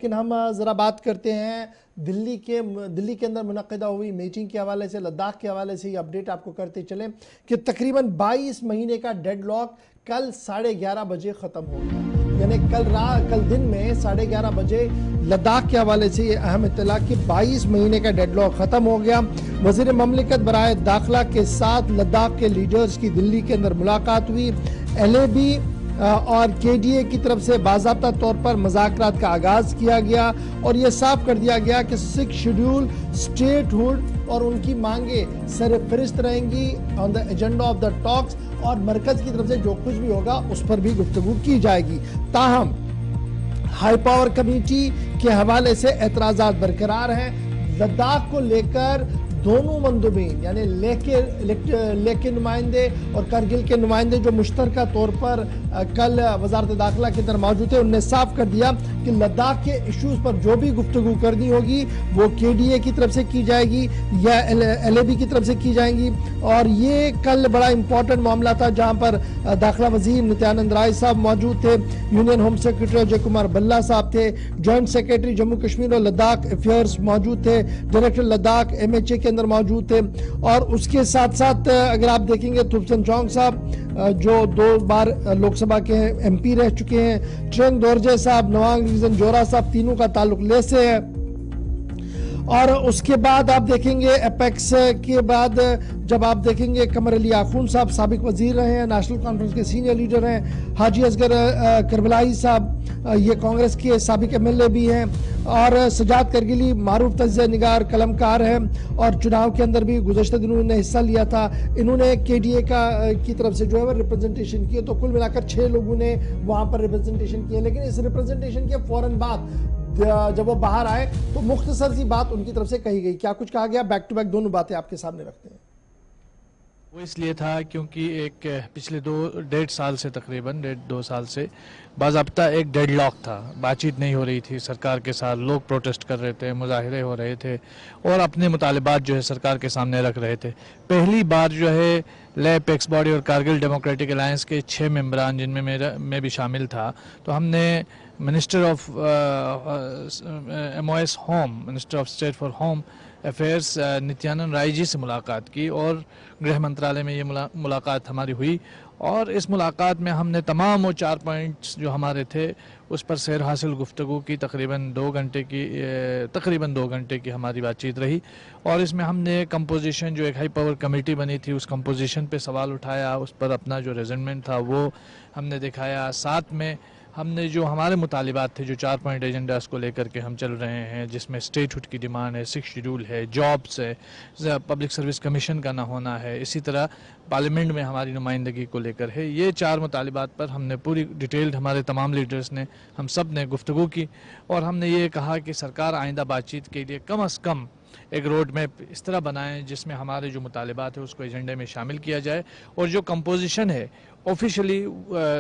लेकिन हम ज़रा बात करते हैं दिल्ली के अंदर मुनक़िदा हुई मीटिंग के हवाले से, लद्दाख के हवाले से ये अपडेट आपको करते चलें कि तकरीबन 22 महीने का डेडलॉक कल 11:30 बजे ख़त्म हो गया। यानी कल दिन में 11:30 बजे लद्दाख के हवाले से ये अहम इत्तला कि 22 महीने का डेडलॉक ख़त्म हो गया। वज़ीर ममलिकत बराए दाखिला के साथ लद्दाख के लीडर्स की दिल्ली के अंदर मुलाकात हुई। LAB और KDA की तरफ से बाज़ाब्ता तौर पर मुज़ाकरात का आगाज़ किया गया और ये साफ कर दिया गया कि 6 शेड्यूल स्टेटहुड और उनकी मांगे सरफहरिस्त रहेंगी on the agenda of the talks और मरकज़ की तरफ से जो कुछ भी होगा उस पर भी गुफ्तगू की जाएगी। ताहम हाई पावर कमेटी के हवाले से एतराज़ात बरकरार हैं। लद्दाख को लेकर दोनों मंदुबीन यानी लेह के नुमाइंदे और करगिल के नुमाइंदे जो मुश्तरका तौर पर कल वजारत दाखिला के अंदर मौजूद थे, उनने साफ कर दिया कि लद्दाख के इश्यूज पर जो भी गुफ्तगू करनी होगी वो KDA की तरफ से की जाएगी या LAB की तरफ से की जाएंगी। और ये कल बड़ा इंपॉर्टेंट मामला था जहां पर दाखिला वजीर नित्यानंद राय साहब मौजूद थे, union home secretary Ajay Kumar Bhalla साहब थे, जॉइंट सेक्रेटरी जम्मू कश्मीर और लद्दाख अफेयर्स मौजूद थे, डायरेक्टर लद्दाख MHA के अंदर मौजूद थे। और उसके साथ साथ अगर आप देखेंगे थुपसन चौंग साहब जो 2 बार लोकसभा के MP रह चुके हैं, ट्रेंग दोरजे साहब, नवांग रीजन जोरा साहब, तीनों का ताल्लुक लेह से है। और उसके बाद आप देखेंगे एपेक्स के बाद जब आप देखेंगे कमर अली आखून साहब साबिक वजीर रहे हैं, नेशनल कॉन्फ्रेंस के सीनियर लीडर हैं, हाजी असगर करबलाई साहब ये कांग्रेस के साबिक MLA भी हैं, और सजाद करगिली मारूफ तज्ज़िया निगार कलमकार हैं और चुनाव के अंदर भी गुज़श्ता दिनों इन्होंने हिस्सा लिया था। इन्होंने KDA की तरफ से जो है वो रिप्रेजेंटेशन किया, तो कुल मिलाकर 6 लोगों ने वहाँ पर रिप्रेजेंटेशन किया। लेकिन इस रिप्रेजेंटेशन के फ़ौरन बाद जब वो बाहर आए तो मुख्तसर सी बात उनकी तरफ से कही गई। क्या कुछ कहा गया? बैक टू बैक दोनों बातें आपके सामने रखते हैं। वो इसलिए था क्योंकि एक पिछले 1.5 साल से तकरीबन 1.5-2 साल से बाज़ाब्ता एक डेडलॉक था, बातचीत नहीं हो रही थी सरकार के साथ, लोग प्रोटेस्ट कर रहे थे, मुजाहिरे हो रहे थे और अपने मुतालिबात जो है सरकार के सामने रख रहे थे। पहली बार जो है लेह अपेक्स बॉडी और कारगिल डेमोक्रेटिक अलायंस के 6 मेंबरान जिनमें मैं भी शामिल था, तो हमने minister of MOS home, minister of state for home affairs Nityanand Rai ji से मुलाकात की और गृह मंत्रालय में ये मुलाकात हमारी हुई। और इस मुलाकात में हमने तमाम वो 4 पॉइंट्स जो हमारे थे उस पर सैर हासिल गुफ्तगू की। तकरीबन 2 घंटे की हमारी बातचीत रही और इसमें हमने कंपोजिशन जो एक हाई पावर कमेटी बनी थी उस कंपोजिशन पे सवाल उठाया, उस पर अपना जो रेजनमेंट था वो हमने दिखाया। साथ में हमने जो हमारे मुतालिबात थे, जो 4 पॉइंट एजेंडास को लेकर के हम चल रहे हैं, जिसमें स्टेटहुड की डिमांड है, 6 शेड्यूल है, जॉब्स है, पब्लिक सर्विस कमीशन का ना होना है, इसी तरह पार्लियामेंट में हमारी नुमाइंदगी को लेकर है, ये 4 मुतालिबात पर हमने पूरी डिटेल्ड हमारे तमाम लीडर्स ने, हम सब ने गुफ्तगू की। और हमने ये कहा कि सरकार आइंदा बातचीत के लिए कम अज़ कम एक रोड मैप इस तरह बनाएं जिसमें हमारे जो मुतालिबात है उसको एजेंडे में शामिल किया जाए और जो कंपोजिशन है ऑफिशियली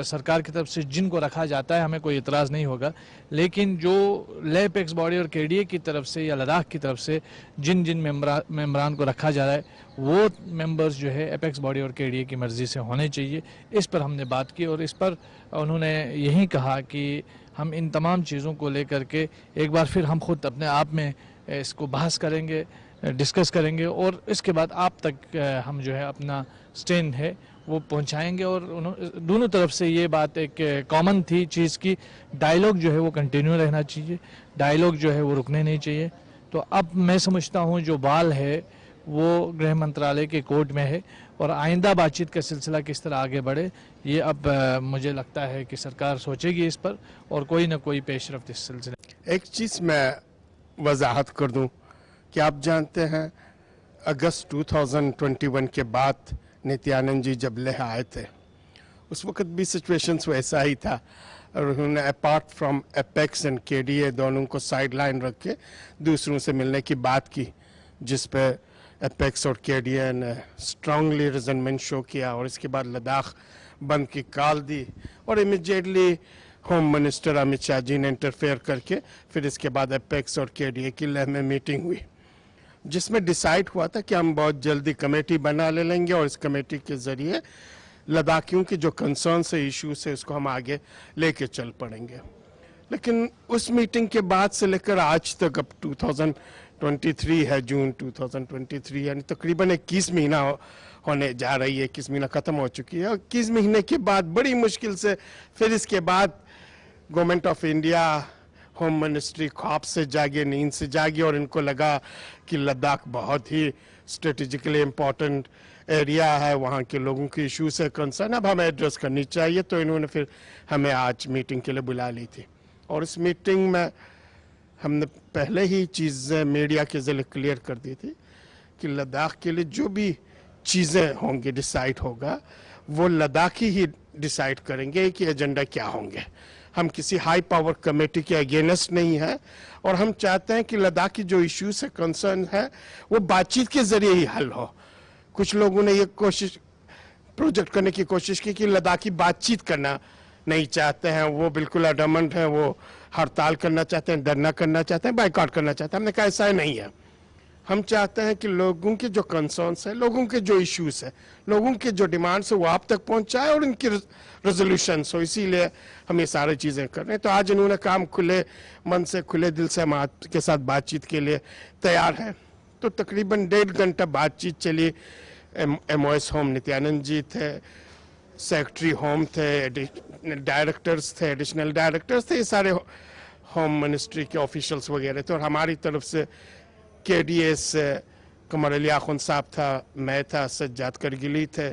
सरकार की तरफ से जिनको रखा जाता है हमें कोई इतराज़ नहीं होगा, लेकिन जो लेह अपेक्स बॉडी और KDA की तरफ से या लद्दाख की तरफ से जिन जिन मेंबरान को रखा जा रहा है वो मेंबर्स जो है अपेक्स बॉडी और KDA की मर्ज़ी से होने चाहिए। इस पर हमने बात की और इस पर उन्होंने यही कहा कि हम इन तमाम चीज़ों को लेकर के एक बार फिर हम खुद अपने आप में इसको बहस करेंगे, डिस्कस करेंगे और इसके बाद आप तक हम जो है अपना स्टैंड है वो पहुंचाएंगे। और दोनों तरफ से ये बात एक कॉमन थी चीज़ की, डायलॉग जो है वो कंटिन्यू रहना चाहिए, डायलॉग जो है वो रुकने नहीं चाहिए। तो अब मैं समझता हूँ जो बाल है वो गृह मंत्रालय के कोर्ट में है और आइंदा बातचीत का सिलसिला किस तरह आगे बढ़े ये अब मुझे लगता है कि सरकार सोचेगी इस पर और कोई ना कोई पेशरफ्त इस सिलसिले। एक चीज़ मैं वजाहत कर दूं कि आप जानते हैं अगस्त 2021 के बाद नित्यानंद जी जब लेह आए थे उस वक्त भी सिचुएशंस वैसा ही था और उन्होंने apart from apex and KDA दोनों को साइड लाइन रख के दूसरों से मिलने की बात की, जिस पे अपेक्स और KDA ने स्ट्रांगली रिजनमेंट शो किया और इसके बाद लद्दाख बंद की कॉल दी और immediately home minister Amit Shah ji ने इंटरफेयर करके फिर इसके बाद अपेक्स और KDA की लेह में मीटिंग हुई जिसमें डिसाइड हुआ था कि हम बहुत जल्दी कमेटी बना ले लेंगे और इस कमेटी के ज़रिए लद्दाखियों की जो कंसर्न्स है, इश्यूज है, उसको हम आगे लेके चल पड़ेंगे। लेकिन उस मीटिंग के बाद से लेकर आज तक, अब 2023 है, जून 2023, यानी तकरीबन 21 महीना होने जा रही है, 21 महीना ख़त्म हो चुकी है। और 21 महीने के बाद बड़ी मुश्किल से फिर इसके बाद government of India, home ministry ख्वाब से जागे, नींद से जागे, और इनको लगा कि लद्दाख बहुत ही स्ट्रेटेजिकली इम्पोर्टेंट एरिया है, वहाँ के लोगों की इशू से कंसर्न अब हमें एड्रेस करनी चाहिए। तो इन्होंने फिर हमें आज मीटिंग के लिए बुला ली थी, और इस मीटिंग में हमने पहले ही चीज़ें मीडिया के ज़रिए क्लियर कर दी थी कि लद्दाख के लिए जो भी चीज़ें होंगी, डिसाइड होगा, वो लद्दाखी ही डिसाइड करेंगे कि एजेंडा क्या होंगे। हम किसी हाई पावर कमेटी के अगेंस्ट नहीं है, और हम चाहते हैं कि लद्दाख की जो इश्यूज है, कंसर्न है, वो बातचीत के जरिए ही हल हो। कुछ लोगों ने ये कोशिश प्रोजेक्ट करने की कोशिश की कि लद्दाखी बातचीत करना नहीं चाहते हैं, वो बिल्कुल अडमंड है, वो हड़ताल करना चाहते हैं, धरना करना चाहते हैं, बाइकआउट करना चाहते हैं। हमने कहा ऐसा नहीं है। हम चाहते हैं कि लोगों के जो कंसर्न्स है, लोगों के जो इश्यूज है, लोगों के जो डिमांड्स है, वो आप तक पहुंचाए और उनकी रेजोल्यूशंस हो। इसीलिए हम ये सारी चीज़ें कर रहे हैं। तो आज इन्होंने काम खुले मन से, खुले दिल से हम आपके साथ बातचीत के लिए तैयार हैं। तो तकरीबन 1.5 घंटा बातचीत चली। MOS होम नित्यानंद जी थे, सेक्रेटरी होम थे, डायरेक्टर्स थे, एडिशनल डायरेक्टर्स थे, ये सारे होम मिनिस्ट्री के ऑफिशियल्स वगैरह थे, और हमारी तरफ से KDS कमर अली आखुन साहब था, मैं था, सज्जाद करगिली थे,